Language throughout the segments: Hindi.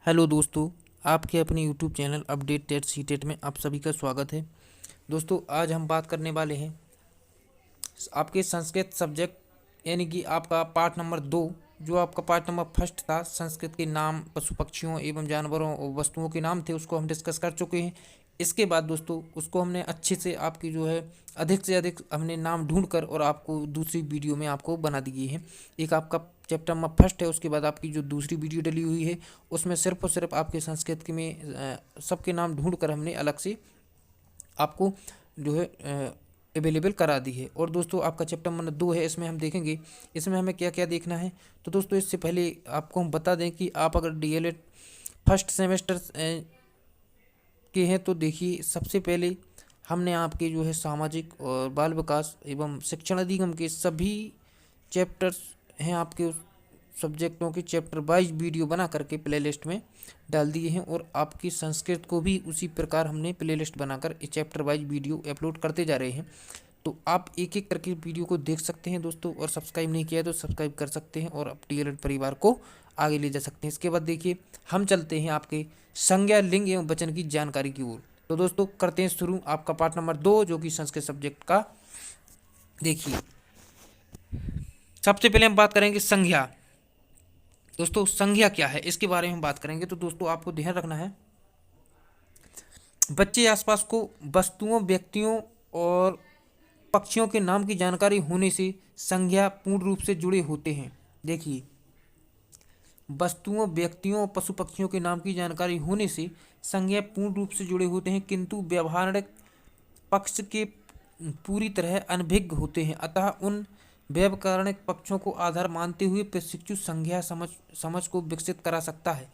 हेलो दोस्तों, आपके अपने YouTube channel update TET C TET में आप सभी का स्वागत है। दोस्तों, आज हम बात करने वाले हैं आपके संस्कृत सब्जेक्ट यानी कि आपका पार्ट नंबर 2। जो आपका पार्ट नंबर फर्स्ट था, संस्कृत के नाम पशु पक्षियों एवं जानवरों और वस्तुओं के नाम थे, उसको हम डिस्कस कर चुके हैं। इसके बाद दोस्तों उसको हमने अच्छे से आपकी जो है अधिक से अधिक हमने नाम ढूंढ कर और आपको दूसरी वीडियो में आपको बना दिए हैं। एक आपका चैप्टर नंबर फर्स्ट है, उसके बाद आपकी जो दूसरी वीडियो डली हुई है उसमें सिर्फ और सिर्फ आपके संस्कृत के में सबके नाम ढूंढ कर हमने अलग से आपको जो है अवेलेबल करा दी है। और दोस्तों आपका चैप्टर नंबर 2 है, इसमें हम देखेंगे इसमें हमें क्या क्या देखना है। तो दोस्तों इससे पहले आपको हम बता दें कि आप अगर डीएलएड फर्स्ट सेमेस्टर के हैं तो देखिए, सबसे पहले हमने आपके जो है सामाजिक और बाल विकास एवं शिक्षण अधिगम के सभी चैप्टर्स हैं आपके उस सब्जेक्टों के चैप्टर वाइज वीडियो बना करके प्लेलिस्ट में डाल दिए हैं। और आपकी संस्कृत को भी उसी प्रकार हमने प्लेलिस्ट बनाकर इस चैप्टर वाइज वीडियो अपलोड करते जा रहे हैं। तो आप एक एक करके वीडियो को देख सकते हैं दोस्तों, और सब्सक्राइब नहीं किया है तो सब्सक्राइब कर सकते हैं और डीएलएड परिवार को आगे ले जा सकते हैं। इसके बाद देखिए, हम चलते हैं आपके संज्ञा, लिंग एवं वचन की जानकारी की ओर। तो दोस्तों करते हैं शुरू आपका पार्ट नंबर 2 जो कि संस्कृत सब्जेक्ट का। देखिए, सबसे पहले हम बात करेंगे संज्ञा। दोस्तों संज्ञा क्या है इसके बारे में बात करेंगे। तो दोस्तों आपको ध्यान रखना है, बच्चे आसपास को वस्तुओं, व्यक्तियों और पक्षियों के नाम की जानकारी होने से संज्ञा पूर्ण रूप से जुड़े होते हैं। देखिए, वस्तुओं, व्यक्तियों और पशु पक्षियों के नाम की जानकारी होने से संज्ञा पूर्ण रूप से जुड़े होते हैं, किंतु व्यवहारिक पक्ष के पूरी तरह अनभिज्ञ होते हैं। अतः उन व्याकरणिक पक्षों को आधार मानते हुए प्रशिक्षु संज्ञा समझ को विकसित करा सकता है।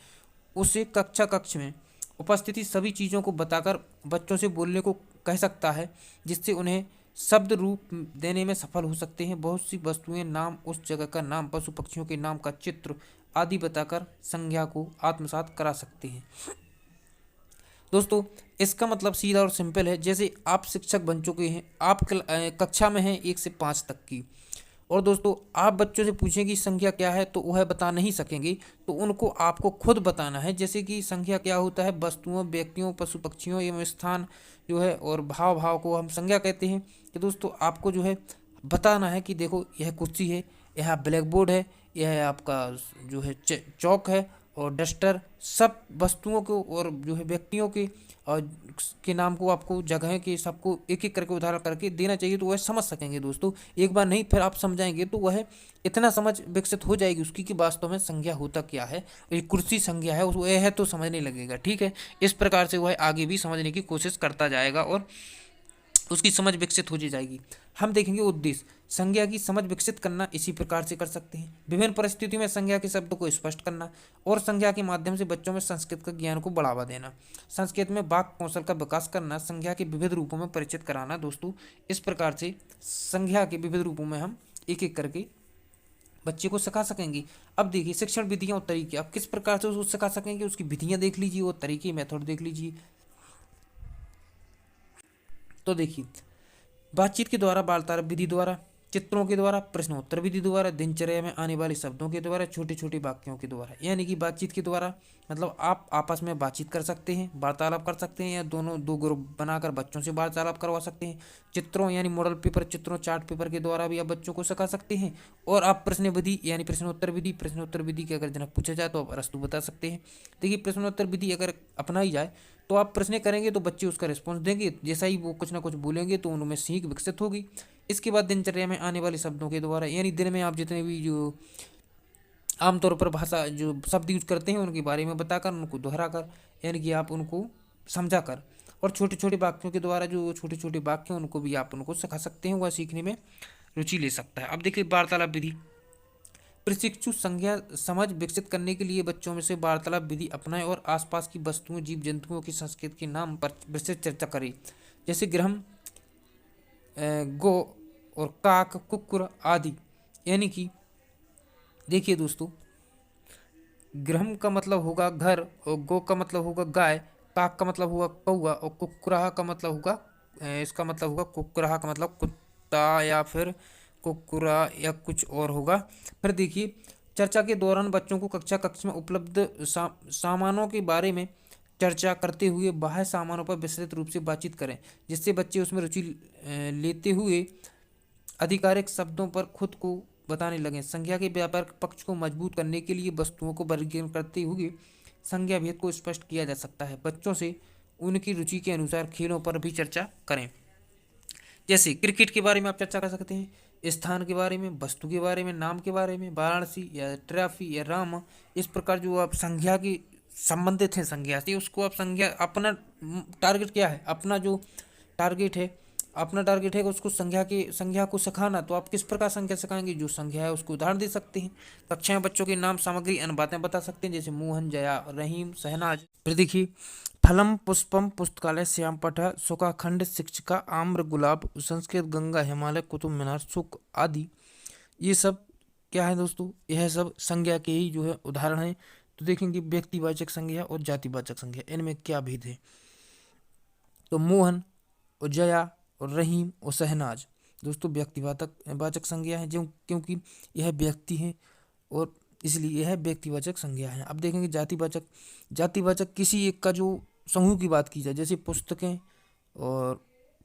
उसे कक्षा कक्ष में उपस्थिति सभी चीज़ों को बताकर बच्चों से बोलने को कह सकता है, जिससे उन्हें शब्द रूप देने में सफल हो सकते हैं। बहुत सी वस्तुएं, नाम, उस जगह का नाम, पशु पक्षियों के नाम का चित्र आदि बताकर संज्ञा को आत्मसात करा सकते हैं। दोस्तों इसका मतलब सीधा और सिंपल है। जैसे आप शिक्षक बन चुके हैं, आप कक्षा में हैं 1 से 5 तक की, और दोस्तों आप बच्चों से पूछें कि संख्या क्या है तो वह बता नहीं सकेंगे, तो उनको आपको खुद बताना है। जैसे कि संख्या क्या होता है, वस्तुओं, व्यक्तियों, पशु पक्षियों एवं स्थान जो है और भाव को हम संज्ञा कहते हैं। कि दोस्तों आपको जो है बताना है कि देखो यह कुर्सी है, यह ब्लैक बोर्ड है, यह आपका जो है चौक है और डस्टर। सब वस्तुओं को और जो है व्यक्तियों के और के नाम को आपको, जगह के सबको एक एक करके उदाहरण करके देना चाहिए, तो वह समझ सकेंगे। दोस्तों एक बार नहीं, फिर आप समझाएंगे तो वह इतना समझ विकसित हो जाएगी उसकी कि वास्तव में संज्ञा होता क्या है, एक कुर्सी संज्ञा है, वह है तो समझने लगेगा। ठीक है, इस प्रकार से वह आगे भी समझने की कोशिश करता जाएगा और उसकी समझ विकसित हो जाएगी। हम देखेंगे उद्देश्य, संज्ञा की समझ विकसित करना इसी प्रकार से कर सकते हैं। विभिन्न परिस्थितियों में संज्ञा के शब्दों को स्पष्ट करना और संज्ञा के माध्यम से बच्चों में संस्कृत का ज्ञान को बढ़ावा देना। संस्कृत में वाक् कौशल का विकास करना, संज्ञा के विविध रूपों में परिचित कराना। दोस्तों इस प्रकार से संज्ञा के विविध रूपों में हम एक एक करके बच्चे को सिखा सकेंगे। अब देखिए, शिक्षण विधियाँ और तरीके, आप किस प्रकार से उसको सिखा सकेंगे, उसकी विधियाँ देख लीजिए और तरीके, मेथड देख लीजिए। तो देखिए, बातचीत के द्वारा, वार्तालाप विधि द्वारा, चित्रों के द्वारा, प्रश्नोत्तर विधि द्वारा, दिनचर्या में आने वाले शब्दों के द्वारा, छोटे छोटे वाक्यों के द्वारा। यानी कि बातचीत के द्वारा मतलब आप आपस में बातचीत कर सकते हैं, वार्तालाप कर सकते हैं, या दोनों दो ग्रुप बनाकर बच्चों से वार्तालाप करवा सकते हैं। चित्रों यानी मॉडल पेपर चित्रों, चार्ट पेपर के द्वारा भी आप बच्चों को सिखा सकते हैं। और आप प्रश्न विधि यानी प्रश्नोत्तर विधि के अगर जनक पूछा जाए तो आप प्रस्तुत बता सकते हैं। देखिए, प्रश्नोत्तर विधि अगर अपनाई जाए तो आप प्रश्न करेंगे तो बच्चे उसका रिस्पॉन्स देंगे, जैसा ही वो कुछ ना कुछ बोलेंगे तो उनमें सीख विकसित होगी। इसके बाद दिनचर्या में आने वाले शब्दों के द्वारा, यानी दिन में आप जितने भी जो आमतौर पर भाषा जो शब्द यूज करते हैं उनके बारे में बताकर, उनको दोहरा कर, यानी कि आप उनको समझा कर, और छोटे छोटे वाक्यों के द्वारा, जो छोटे छोटे वाक्य उनको भी आप उनको सिखा सकते हैं, वह सीखने में रुचि ले सकता है। अब देखिए, वार्तालाप विधि, प्रशिक्षु संज्ञा समझ विकसित करने के लिए बच्चों में से वार्तालाप विधि अपनाएं और आसपास की वस्तुओं, जीव जंतुओं की संस्कृति के नाम पर विस्तृत चर्चा करें। जैसे ग्रह, गो और काक, कुकुर आदि। यानी कि देखिए दोस्तों, ग्रह का मतलब होगा घर, और गो का मतलब होगा गाय, काक का मतलब होगा कौआ, और कुकुराह का मतलब होगा इसका मतलब होगा, कुकुराह का मतलब कुत्ता या फिर कुकुरा या कुछ और होगा। फिर देखिए, चर्चा के दौरान बच्चों को कक्ष में उपलब्ध सामानों के बारे में चर्चा करते हुए बाह्य सामानों पर विस्तृत रूप से बातचीत करें, जिससे बच्चे उसमें रुचि लेते हुए आधिकारिक शब्दों पर खुद को बताने लगें। संज्ञा के व्यापक पक्ष को मजबूत करने के लिए वस्तुओं को वर्गीकरण करते हुए संज्ञा भेद को स्पष्ट किया जा सकता है। बच्चों से उनकी रुचि के अनुसार खेलों पर भी चर्चा करें। जैसे क्रिकेट के बारे में आप चर्चा कर सकते हैं, स्थान के बारे में, वस्तु के बारे में, नाम के बारे में, वाराणसी या ट्रॉफी या राम। इस प्रकार जो आप संज्ञा की संबंधित हैं संज्ञा से, उसको आप संज्ञा अपना टारगेट क्या है, अपना जो टारगेट है, अपना टारगेट है कि उसको संज्ञा को सिखाना। तो आप किस प्रकार संज्ञा सिखाएंगे, जो संज्ञा है उसको उदाहरण दे सकते हैं। कक्षा में बच्चों के नाम, सामग्री, अन्य बातें बता सकते हैं, जैसे मोहन, जया, रहीम, शहनाज। फिर देखिए, फलम पुष्पम पुस्तकालय, श्यामपठ, सुखाखंड, शिक्षिका, आम्र, गुलाब, संस्कृत, गंगा, हिमालय, कुतुब मीनार, सुख आदि। ये सब क्या है दोस्तों, यह सब संज्ञा के ही जो है उदाहरण है। तो देखेंगे व्यक्तिवाचक संज्ञा और जातिवाचक संज्ञा, इनमें क्या भेद है। तो मोहन और जया और रहीम और शहनाज दोस्तों व्यक्तिवाचक संज्ञा है, जो क्योंकि यह व्यक्ति है और इसलिए यह व्यक्तिवाचक संज्ञा है। अब देखेंगे जातिवाचक किसी एक का जो समूह की बात की जाए, जैसे पुस्तकें और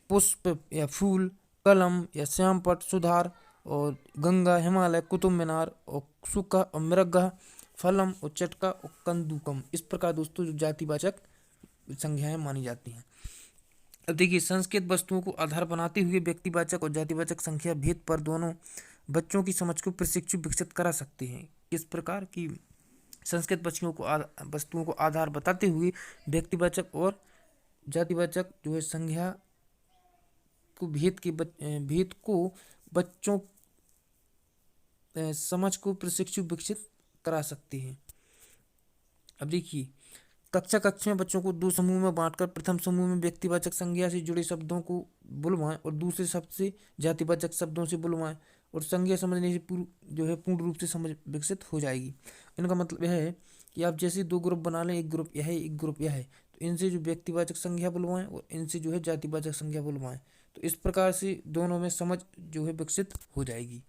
पुष्प या फूल, कलम या श्यामपट, सुधार और गंगा, हिमालय, कुतुब मीनार और सुका और मृगा, फलम और चटका और कंदुकम। इस प्रकार दोस्तों जो जातिवाचक संज्ञाएं मानी जाती हैं। अब देखिए, संस्कृत वस्तुओं को आधार बनाते हुए व्यक्तिवाचक और जातिवाचक संज्ञा भेद पर दोनों बच्चों की समझ को प्रशिक्षु विकसित करा सकते हैं। किस प्रकार की संस्कृत वस्तुओं को आधार बताते हुए व्यक्तिवाचक और जातिवाचक जो है संज्ञा को भेद को बच्चों समझ को प्रशिक्षु विकसित करा सकते हैं। अब देखिए, कक्षा में बच्चों को दो समूह में बांटकर प्रथम समूह में व्यक्तिवाचक संज्ञा से जुड़े शब्दों को बुलवाएं और दूसरे शब्द से जातिवाचक शब्दों से बुलवाएं, और संज्ञा समझने से पूर्ण रूप से समझ विकसित हो जाएगी। इनका मतलब यह है कि आप जैसे दो ग्रुप बना लें, एक ग्रुप यह है, एक ग्रुप यह है, तो इनसे जो व्यक्तिवाचक संज्ञा बुलवाएं और इनसे जो है जातिवाचक संज्ञा बुलवाएं, तो इस प्रकार से दोनों में समझ जो है विकसित हो जाएगी।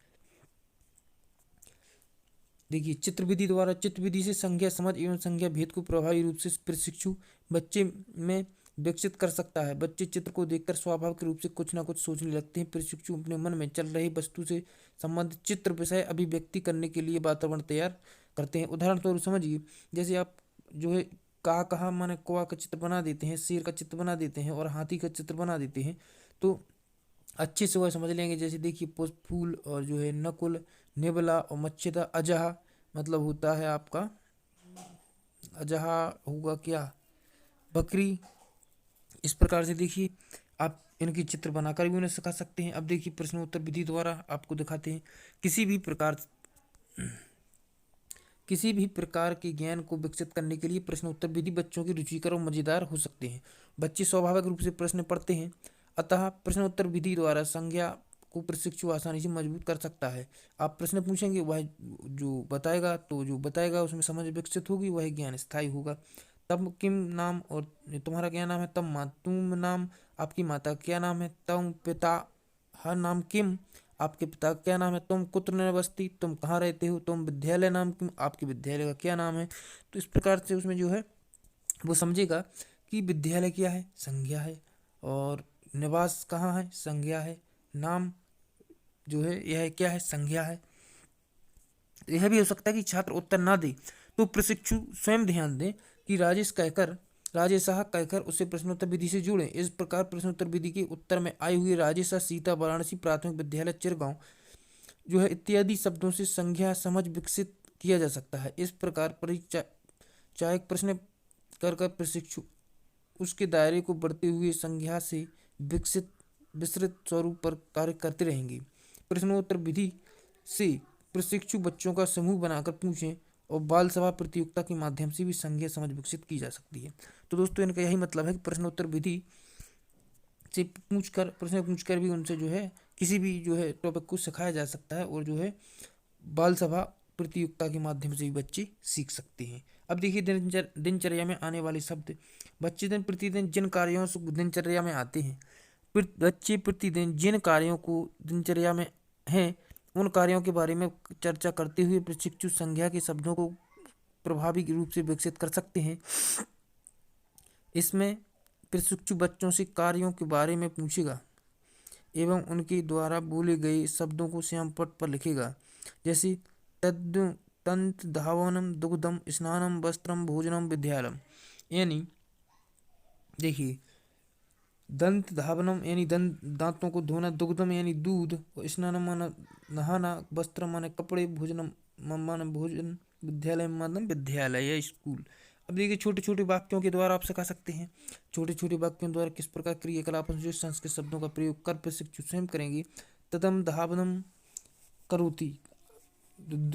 देखिए, चित्रविधि द्वारा चित्रविधि से संज्ञा समझ एवं संज्ञा भेद को प्रभावी रूप से प्रशिक्षु बच्चे में विकसित कर सकता है। बच्चे चित्र को देखकर स्वाभाविक रूप से कुछ ना कुछ सोचने लगते हैं। प्रशिक्षु अपने मन में चल रही वस्तु से संबंधित चित्र विषय अभिव्यक्ति करने के लिए वातावरण तैयार करते हैं। उदाहरण तौर समझिए, जैसे आप जो है कहा माने कौवा का चित्र बना देते हैं, शेर का चित्र बना देते हैं और हाथी का चित्र बना देते हैं, तो अच्छे से वह समझ लेंगे। जैसे देखिए, पुष्प, फूल और जो है नकुल, नेबला और मच्छिदा, अजहा मतलब होता है आपका, अजहा होगा क्या, बकरी। इस प्रकार से देखिए आप इनकी चित्र बनाकर भी उन्हें सिखा सकते हैं। अब देखिए, प्रश्नोत्तर विधि द्वारा आपको दिखाते हैं किसी भी प्रकार के ज्ञान को विकसित करने के लिए प्रश्नोत्तर विधि बच्चों की रुचिकर और मजेदार हो सकते हैं। बच्चे स्वाभाविक रूप से प्रश्न पढ़ते हैं, अतः प्रश्नोत्तर विधि द्वारा संज्ञा को प्रशिक्षु आसानी से मजबूत कर सकता है। आप प्रश्न पूछेंगे, वह जो बताएगा उसमें समझ विकसित होगी, वह ज्ञान स्थायी होगा। तब किम नाम, और तुम्हारा क्या नाम है, तब माँ, तुम नाम, आपकी माता क्या नाम है, तुम पिता हर नाम किम, आपके पिता का क्या नाम है, तुम कुत्र निवसति, तुम कहाँ रहते हो, तुम विद्यालय नाम किम, आपके विद्यालय का क्या नाम है। तो इस प्रकार से उसमें जो है वो समझेगा कि विद्यालय क्या है, संज्ञा है, और निवास कहाँ है, संज्ञा है, नाम जो है यह क्या है, संज्ञा है। यह भी हो सकता है कि छात्र उत्तर ना दे तो प्रशिक्षु स्वयं ध्यान दें कि राजेश कहकर उसे प्रश्नोत्तर विधि से जोड़ें। इस प्रकार प्रश्नोत्तर विधि के उत्तर में आई हुई राजेश, सीता, वाराणसी, प्राथमिक विद्यालय, चिरगांव जो है इत्यादि शब्दों से संज्ञा समझ विकसित किया जा सकता है। इस प्रकार परिचयात्मक प्रश्न कर प्रशिक्षु उसके दायरे को बढ़ते हुए संज्ञा से विस्तृत स्वरूप पर कार्य करते रहेंगे। प्रश्नोत्तर विधि से प्रशिक्षु बच्चों का समूह बनाकर पूछें और बाल सभा प्रतियोगिता के माध्यम से भी संज्ञा समझ विकसित की जा सकती है। तो दोस्तों, इनका यही मतलब है कि प्रश्नोत्तर विधि से प्रश्न पूछकर भी उनसे जो है किसी भी जो है टॉपिक को सिखाया जा सकता है, और जो है बाल सभा प्रतियोगिता के माध्यम से भी बच्चे सीख सकते हैं। अब देखिए, दिनचर्या में आने वाले शब्द। बच्चे दिन प्रतिदिन जिन कार्यों से दिनचर्या में आते हैं, बच्चे प्रतिदिन जिन कार्यों को दिनचर्या में हैं उन कार्यों के बारे में चर्चा करते हुए प्रशिक्षु संज्ञा के शब्दों को प्रभावी रूप से विकसित कर सकते हैं। इसमें प्रशिक्षु बच्चों से कार्यों के बारे में पूछेगा एवं उनके द्वारा बोले गए शब्दों को श्यामपट्ट पर लिखेगा, जैसे तद् तंत धावनम दुग्धम स्नानम वस्त्रम भोजनम विद्यालयम। यानी देखिए, दंत धावनम यानी दांतों को धोना, दुग्धम यानी दूध, और स्नानम माना नहाना, वस्त्र माने कपड़े, भोजनम माने भोजन, विद्यालय माने विद्यालय या स्कूल। अब देखिए, छोटे छोटे वाक्यों के द्वारा आप सिखा सकते हैं। छोटे छोटे वाक्यों द्वारा किस प्रकार क्रियाकलाप जो संस्कृत शब्दों का प्रयोग कर प्रशिक्षु स्वयं करेंगे। तदम धावनम करोति,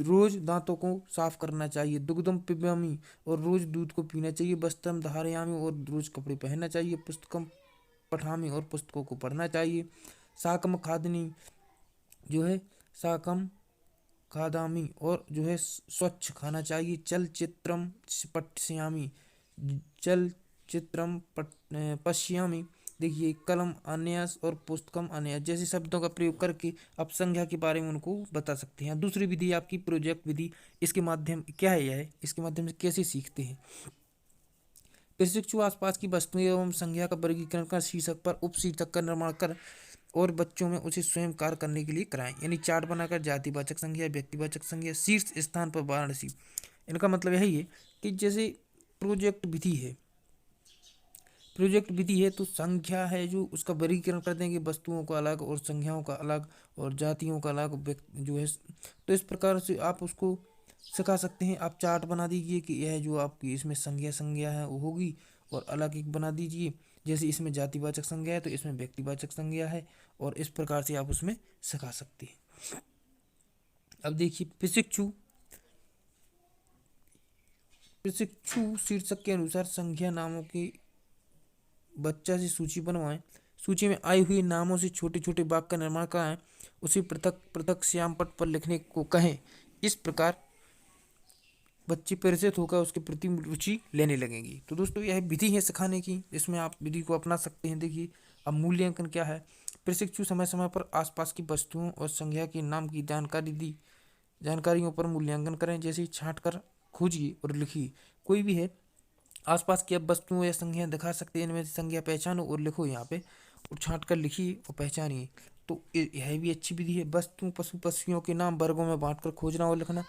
रोज दांतों को साफ करना चाहिए। दुग्धम पिबामी, और रोज दूध को पीना चाहिए। वस्त्रम धारयामी, और रोज कपड़े पहनना चाहिए। पुस्तकम पठामी, और पुस्तकों को पढ़ना चाहिए। साकम खादनी, जो है साकम खादामी, और जो है स्वच्छ खाना चाहिए। चल चित्रम पश्यामी, चल चित्रम पश्यामी। देखिए, कलम अन्यास और पुस्तकम अन्यास जैसे शब्दों का प्रयोग करके आप संज्ञा के बारे में उनको बता सकते हैं। दूसरी विधि आपकी प्रोजेक्ट विधि। इसके माध्यम क्या है, यह इसके माध्यम से कैसे सीखते हैं। प्रशिक्षु आसपास की वस्तुएं एवं संज्ञा का वर्गीकरण कर शीर्षक पर उपशीर्षक का निर्माण कर और बच्चों में उसे स्वयं कार्य करने के लिए कराएं। यानी चार्ट बनाकर जातिवाचक संज्ञा, व्यक्तिवाचक संज्ञा, शीर्ष स्थान पर वाराणसी। इनका मतलब यही है कि जैसे प्रोजेक्ट विधि है, प्रोजेक्ट विधि है तो संख्या है जो उसका वर्गीकरण कर देंगे, वस्तुओं का अलग और संख्याओं का अलग और जातियों का अलग जो है। तो इस प्रकार से आप उसको सिखा सकते हैं। आप चार्ट बना दीजिए कि यह जो आपकी इसमें संज्ञा है वो होगी, और अलग एक बना दीजिए, जैसे इसमें जातिवाचक संज्ञा है तो इसमें व्यक्तिवाचक संज्ञा है, और इस प्रकार से आप उसमें सिखा सकते हैं। अब देखिए, प्रशिक्षु शीर्षक के अनुसार संख्या नामों की बच्चा से सूची बनवाएं। सूची में आए हुए नामों से छोटे छोटे वाक्य का निर्माण कराएं। उसे पृथक पृथक श्यामपट्ट पर लिखने को कहें। इस प्रकार बच्चे परिचित होकर उसके प्रति रुचि लेने लगेंगी। तो दोस्तों, यह विधि है सिखाने की, इसमें आप विधि को अपना सकते हैं। देखिए, अब मूल्यांकन क्या है। प्रशिक्षु समय समय पर आसपास की वस्तुओं और संज्ञा के नाम की जानकारियों पर मूल्यांकन करें। जैसे छांट कर खोजिए और लिखिए। कोई भी है, आसपास की अब वस्तुओं या संज्ञा दिखा सकते हैं, इनमें से संज्ञा पहचानो और लिखो यहाँ पे, और छांट कर लिखिए और पहचानिए। तो यह भी अच्छी विधि है। वस्तु पशु पक्षियों के नाम वर्गों में बांटकर खोजना और लिखना।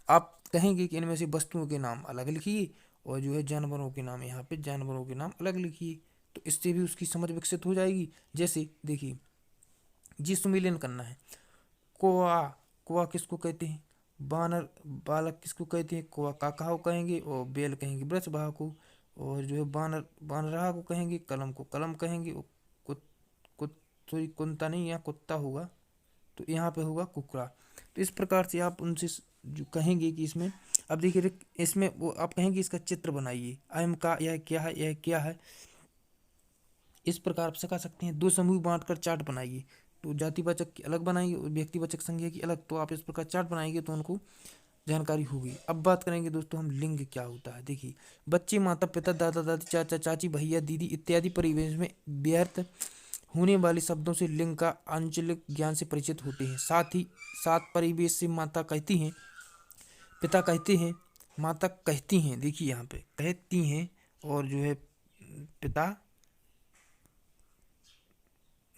आप कहेंगे कि इनमें से वस्तुओं के नाम अलग लिखिए, और जो है जानवरों के नाम, यहाँ पे जानवरों के नाम अलग लिखिए। तो इससे भी उसकी समझ विकसित हो जाएगी। जैसे देखिए, जी सुमेलन करना है। कोआ, कोआ किसको कहते हैं। बानर बालक किसको कहते हैं। कोआ काका को कहेंगे, और बेल कहेंगे वृषभाव को, और जो है बानर बानराहा को कहेंगे, कलम को कलम कहेंगे, और सॉरी कुंता नहीं, यहाँ कुत्ता होगा, तो यहाँ पे होगा कुकरा। तो इस प्रकार से आप उनसे जो कहेंगे कि इसमें, अब देखिए इसमें वो आप कहेंगे इसका चित्र बनाइए, अयम का यह क्या है, यह क्या है। इस प्रकार आप सिखा सकते हैं। दो समूह बांटकर चार्ट बनाइए। तो जातिवाचक की अलग बनाइए और व्यक्तिवाचक संज्ञा की अलग। तो आप इस प्रकार चार्ट बनाएंगे तो उनको जानकारी होगी। अब बात करेंगे दोस्तों हम लिंग क्या होता है। देखिए, बच्चे माता पिता दादा दादी चाचा चाची भैया दीदी इत्यादि परिवेश में व्यर्थ होने वाले शब्दों से लिंग का आंचलिक ज्ञान से परिचित होते हैं। साथ ही साथ परिवेश से माता कहती हैं, पिता कहते हैं, माता कहती हैं। देखिए यहाँ पे कहती हैं, और जो है पिता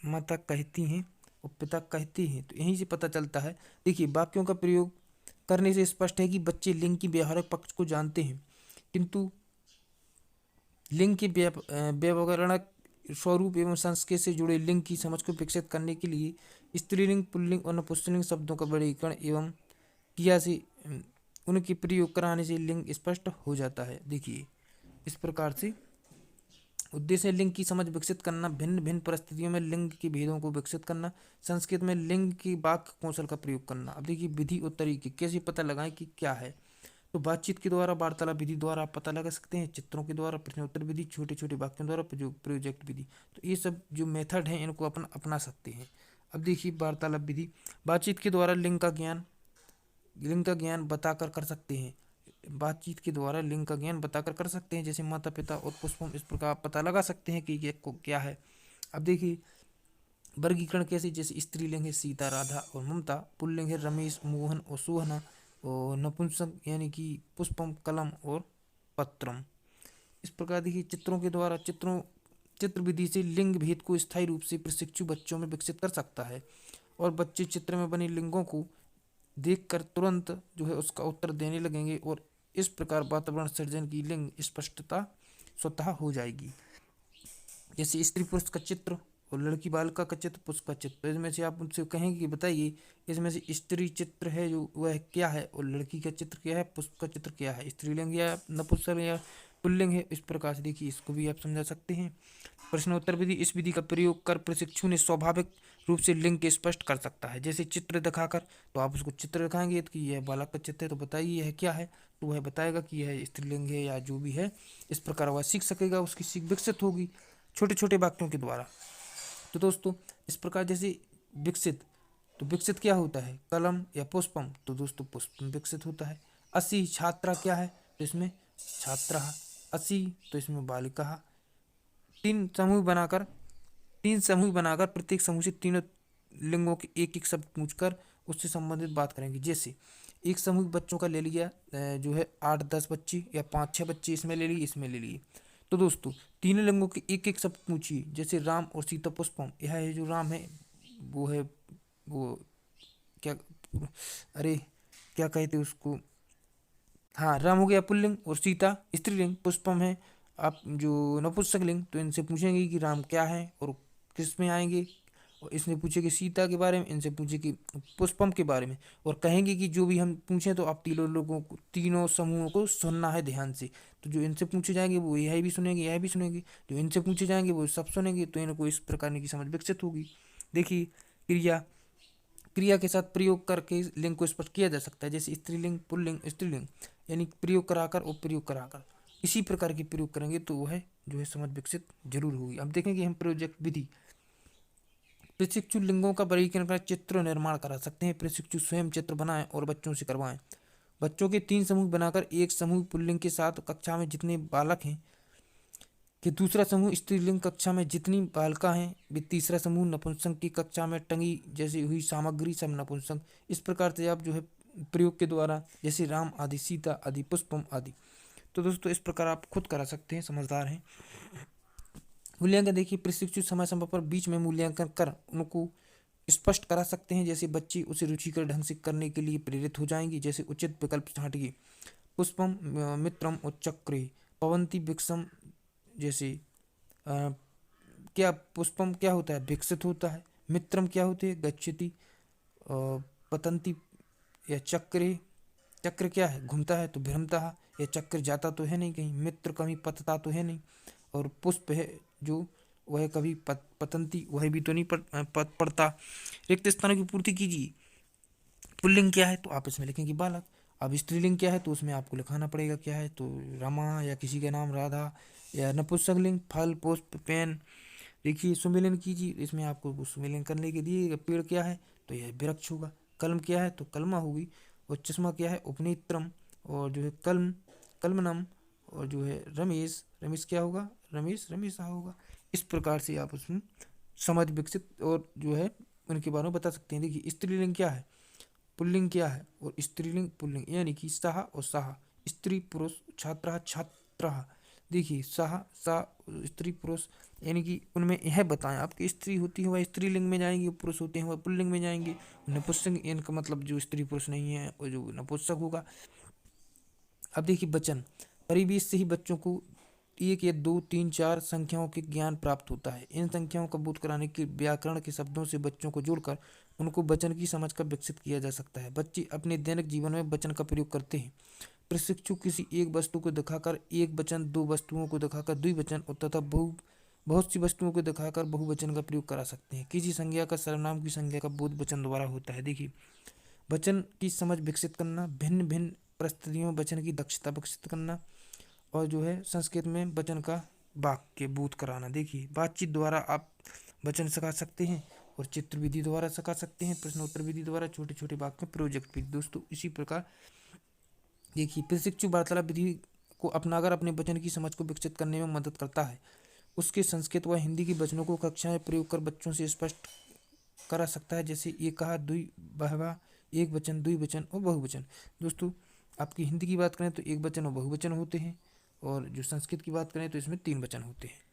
माता कहती हैं और पिता कहते हैं। तो यहीं से पता चलता है। देखिए, वाक्यों का प्रयोग करने से स्पष्ट है कि बच्चे लिंग की व्यवहारिक पक्ष को जानते हैं, किंतु लिंग के व्याकरणक स्वरूप एवं संस्कृत से जुड़े लिंग की समझ को विकसित करने के लिए स्त्रीलिंग पुल्लिंग और नपुंसकलिंग शब्दों का वर्गीकरण एवं क्रिया से उनके प्रयोग कराने से लिंग स्पष्ट हो जाता है। देखिए, इस प्रकार से उद्देश्य लिंग की समझ विकसित करना, भिन्न भिन्न परिस्थितियों में लिंग के भेदों को विकसित करना, संस्कृत में लिंग की वाक्य कौशल का प्रयोग करना। अब देखिए, विधि और तरीके कैसे पता लगाएं कि क्या है। तो बातचीत के द्वारा, वार्तालाप विधि द्वारा आप पता लगा सकते हैं। चित्रों के द्वारा, प्रश्नोत्तर विधि, छोटे छोटे वाक्यों द्वारा, प्रोजेक्ट विधि। तो ये सब जो मेथड हैं इनको अपन अपना सकते हैं। अब देखिए, वार्तालाप विधि, बातचीत के द्वारा लिंग का ज्ञान बताकर कर सकते हैं। बातचीत के द्वारा लिंग का ज्ञान बताकर कर सकते हैं। जैसे माता पिता और पुष्पम, इस प्रकार आप पता लगा सकते हैं कि ये को क्या है। अब देखिए, वर्गीकरण कैसे, जैसे स्त्रीलिंग है सीता राधा और ममता, पुल्लिंग है रमेश मोहन और सोहना, और नपुंसक यानी कि पुष्पम कलम और पत्रम। इस प्रकार देखिए चित्रों के द्वारा चित्र विधि से लिंग भेद को स्थायी रूप से प्रशिक्षु बच्चों में विकसित कर सकता है, और बच्चे चित्र में बने लिंगों को देखकर तुरंत जो है उसका उत्तर देने लगेंगे, और इस प्रकार वातावरण सृजन की लिंग स्पष्टता स्वतः हो जाएगी। जैसे स्त्री पुरुष का चित्र और लड़की बालिका का चित्र, पुरुष का चित्र, तो इसमें से आप उनसे कहेंगे कि बताइए इसमें से स्त्री चित्र है जो वह क्या है, और लड़की का चित्र क्या है, पुरुष का चित्र क्या है, स्त्रीलिंग या नपुंसक या पुल्लिंग है। इस प्रकार से देखिए इसको भी आप समझा सकते हैं। प्रश्नोत्तर विधि, इस विधि का प्रयोग कर प्रशिक्षु ने स्वाभाविक रूप से लिंग के स्पष्ट कर सकता है। जैसे चित्र दिखाकर, तो आप उसको चित्र दिखाएंगे कि यह बालक का चित्र है, तो बताइए यह क्या है, तो वह बताएगा कि यह स्त्रीलिंग है या जो भी है। इस प्रकार वह सीख सकेगा, उसकी सीख विकसित होगी छोटे छोटे वाक्यों के द्वारा। तो दोस्तों इस प्रकार जैसे विकसित, तो विकसित क्या होता है, कलम या पुष्पम, तो दोस्तों पुष्पम विकसित होता है। असी छात्रा क्या है, तो इसमें छात्रा, असी तो इसमें बालिका। तीन समूह बनाकर प्रत्येक समूह से तीनों लिंगों के एक एक शब्द पूछकर उससे संबंधित बात करेंगे। जैसे एक समूह बच्चों का ले लिया, जो है 8-10 बच्चे या 5-6 बच्चे इसमें ले लिए, इसमें ले लिए। तो दोस्तों तीनों लिंगों के एक एक शब्द पूछिए। जैसे राम और सीता पुष्पम, यह है जो राम है वो है वो क्या, अरे क्या कहते उसको, हाँ राम हो गया पुल्लिंग, और सीता स्त्रीलिंग, पुष्पम है आप जो नपुंसक लिंग। तो इनसे पूछेंगे कि राम क्या है और किस में आएंगे, और इसने पूछेगी सीता के बारे में, इनसे पूछेगी पुष्पम के बारे में, और कहेंगे कि जो भी हम पूछें तो आप तीनों लोगों को, तीनों समूहों को सुनना है ध्यान से। तो जो इनसे पूछे जाएंगे वो यह भी सुनेंगे, यह भी सुनेंगे, जो इनसे पूछे जाएंगे वो सब सुनेंगे। तो इनको इस प्रकार की समझ विकसित होगी। देखिए क्रिया, क्रिया के साथ प्रयोग करके लिंग को स्पष्ट किया जा सकता है। जैसे स्त्रीलिंग पुल्लिंग स्त्रीलिंग, यानी प्रयोग कराकर और प्रयोग कराकर, इसी प्रकार के प्रयोग करेंगे तो वह जो है समझ विकसित जरूर होगी। अब देखेंगे हम प्रोजेक्ट विधि। प्रशिक्षु लिंगों का वर्गीकरण कर चित्र निर्माण करा सकते हैं। प्रशिक्षु स्वयं चित्र बनाएं और बच्चों से करवाएं। बच्चों के 3 समूह बनाकर एक समूह पुल्लिंग के साथ कक्षा में जितने बालक हैं कि दूसरा समूह स्त्रीलिंग कक्षा में जितनी बालिका हैं वे तीसरा समूह नपुंसक की कक्षा में टंगी जैसी हुई सामग्री सब नपुंसक। इस प्रकार से आप जो है प्रयोग के द्वारा, जैसे राम आदि सीता आदि पुष्पम आदि। तो दोस्तों इस प्रकार आप खुद करा सकते हैं, समझदार हैं। मूल्यांकन देखिए, प्रशिक्षु समय समय पर बीच में मूल्यांकन कर उनको स्पष्ट करा सकते हैं। जैसे बच्चे उसे रुचिकर ढंग से करने के लिए प्रेरित हो जाएंगे। जैसे उचित विकल्प छांटिए, पुष्पम मित्रम और चक्रे पवंती विक्षम। जैसे अ, क्या पुष्पम क्या होता है, विकसित होता है। मित्रम क्या होते हैं, गच्छति। पतंती या चक्रे, चक्र क्या है, घूमता है, तो भ्रमता है। या चक्र जाता तो है नहीं कहीं, मित्र कभी पतता तो है नहीं। और पुष्प है जो वह कभी पतंती, वह भी तो नहीं पड़ता। रिक्त स्थानों की पूर्ति कीजिए। पुल्लिंग क्या है, तो आप इसमें लिखेंगे बालक। अब स्त्रीलिंग क्या है, तो उसमें आपको लिखाना पड़ेगा क्या है, तो रमा या किसी का नाम राधा। या नपुंसक लिंग फल पुष्प पेन। देखिए सुमेलन कीजिए, इसमें आपको वो सुमेलन करने के दिए। पेड़ क्या है, तो यह वृक्ष होगा। कलम क्या है, तो कलमा होगी। और चश्मा क्या है, उपनेत्रम। और जो है कलम, कलमनम। और जो है रमेश, रमेश क्या होगा, रमेश रमेशा होगा। इस प्रकार से आप उसमें समझ विकसित और जो है उनके बारे में बता सकते हैं। देखिए स्त्रीलिंग क्या है, पुल्लिंग क्या है, और स्त्रीलिंग पुल्लिंग, यानी कि सहा और साहा, स्त्री पुरुष, छात्रा छात्रा। देखिए सहा सा स्त्री पुरुष, यानी कि उनमें यह बताएं आपकी स्त्री होती है वह स्त्रीलिंग में जाएंगी, पुरुष होते हैं वह पुल्लिंग में जाएंगे। नपुंसक इनका मतलब जो स्त्री पुरुष नहीं है वो जो नपुंसक होगा। अब देखिए वचन, परिवेश से ही बच्चों को 1 या 2 3 4 संख्याओं के ज्ञान प्राप्त होता है। इन संख्याओं का बोध कराने के व्याकरण के शब्दों से बच्चों को जोड़कर उनको वचन की समझ का विकसित किया जा सकता है। बच्चे अपने दैनिक जीवन में वचन का प्रयोग करते हैं। प्रशिक्षु किसी एक वस्तु को दिखाकर एक वचन, 2 वस्तुओं को दिखाकर द्विवचन और तथा बहुत सी वस्तुओं को दिखाकर बहुवचन का प्रयोग करा सकते हैं। किसी संज्ञा का सर्वनाम की संज्ञा का बोध वचन द्वारा होता है। देखिए वचन की समझ विकसित करना, भिन्न भिन्न परिस्थितियों में वचन की दक्षता विकसित करना, और जो है संस्कृत में वचन का वाक्य बोध कराना। देखिए बातचीत द्वारा आप वचन सिखा सकते हैं, और चित्र विधि द्वारा सिखा सकते हैं, प्रश्नोत्तर विधि द्वारा, छोटे छोटे वाक्य, प्रोजेक्ट विधि। दोस्तों इसी प्रकार देखिए प्रशिक्षु वार्तालाप विधि को अपनाकर अपने वचन की समझ को विकसित करने में मदद करता है। उसके संस्कृत व हिंदी के वचनों को कक्षा में प्रयोग कर बच्चों से स्पष्ट करा सकता है, जैसे एकः, द्वि, बहवः, एक वचन, द्विवचन और बहुवचन। दोस्तों आपकी हिंदी की बात करें तो एक वचन और बहुवचन होते हैं, और जो संस्कृत की बात करें तो इसमें 3 वचन होते हैं।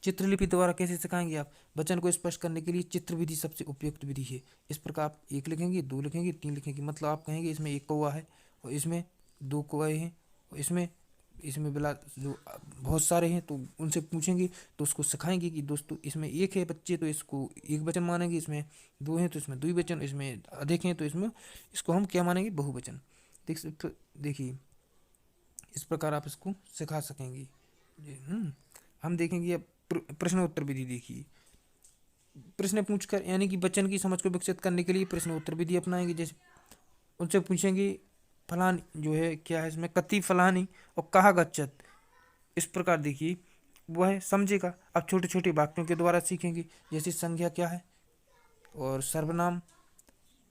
चित्रलिपि द्वारा कैसे सिखाएंगे आप? वचन को स्पष्ट करने के लिए चित्र विधि सबसे उपयुक्त विधि है। इस प्रकार आप 1 लिखेंगे, 2 लिखेंगे, 3 लिखेंगे, मतलब आप कहेंगे इसमें 1 कौवा है और इसमें 2 कौवे हैं और इसमें इसमें बिला जो बहुत सारे हैं, तो उनसे पूछेंगे तो उसको सिखाएंगे कि दोस्तों इसमें 1 है बच्चे तो इसको एक वचन मानेंगे, इसमें 2 हैं तो इसमें द्विवचन, इसमें अधिक हैं तो इसमें इसको हम क्या मानेंगे? बहुवचन। देखिए इस प्रकार आप इसको सिखा सकेंगे। हम देखेंगे अब प्रश्न उत्तर विधि। देखिए प्रश्न पूछकर यानी कि वचन की समझ को विकसित करने के लिए प्रश्न उत्तर विधि अपनाएंगे। जैसे उनसे पूछेंगे फलान जो है क्या है, इसमें कति फलानी और कहा गच्छत, इस प्रकार देखिए वह समझेगा। अब छोटे छोटे वाक्यों के द्वारा सीखेंगे, जैसे संज्ञा क्या है और सर्वनाम,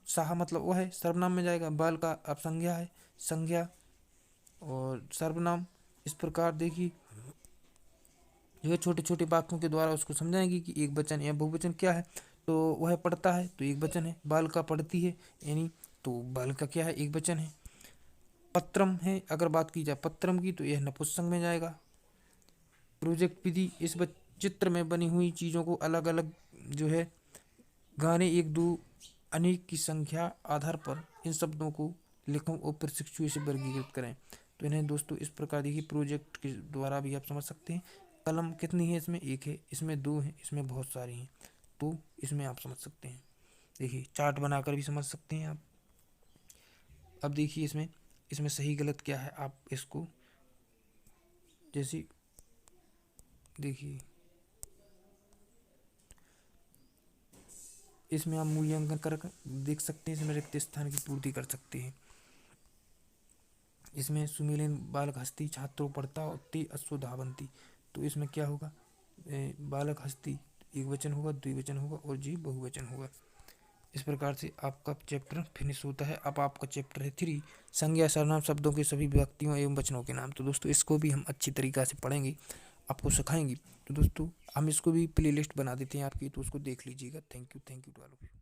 साहा मतलब वह है, सर्वनाम में जाएगा, बाल का अब संज्ञा है, संज्ञा और सर्वनाम। इस प्रकार देखिए जो छोटे छोटे वाक्यों के द्वारा उसको समझाएंगे कि एक वचन या बहुवचन क्या है। तो वह पढ़ता है तो एक वचन है, बाल का पढ़ती है यानी तो बाल का क्या है? एक वचन है। पत्रम है अगर बात की जाए पत्रम की तो यह नपुंसक में जाएगा। प्रोजेक्ट विधि, इस चित्र में बनी हुई चीज़ों को अलग अलग जो है गाने, एक दो अनेक की संख्या आधार पर इन शब्दों को लिखो और प्रशिक्षु इसे वर्गीकृत करें। तो इन्हें दोस्तों इस प्रकार देखिए प्रोजेक्ट के द्वारा भी आप समझ सकते हैं। कलम कितनी है? इसमें 1 है, इसमें 2 है, इसमें बहुत सारी हैं, तो इसमें आप समझ सकते हैं। देखिए चार्ट बनाकर भी समझ सकते हैं आप। अब देखिए इसमें इसमें सही गलत क्या है, आप इसको जैसे देखिए इसमें आप मूल्यांकन कर देख सकते हैं, इसमें रिक्त स्थान की पूर्ति कर सकते हैं। इसमें सुमेलिन बालक हस्ती छात्रों पढ़ता और ते अश्व धावंती, तो इसमें क्या होगा? बालक हस्ती एक वचन होगा, द्विवचन होगा और जी बहुवचन होगा। इस प्रकार से आपका चैप्टर फिनिश होता है। अब आपका चैप्टर है 3 संज्ञा सर्वनाम शब्दों के सभी व्यक्तियों एवं वचनों के नाम। तो दोस्तों इसको भी हम अच्छी तरीक़ा से पढ़ेंगे, आपको सिखाएंगे। तो दोस्तों हम इसको भी प्लेलिस्ट बना देते हैं आपकी, तो उसको देख लीजिएगा। Thank you to all of you.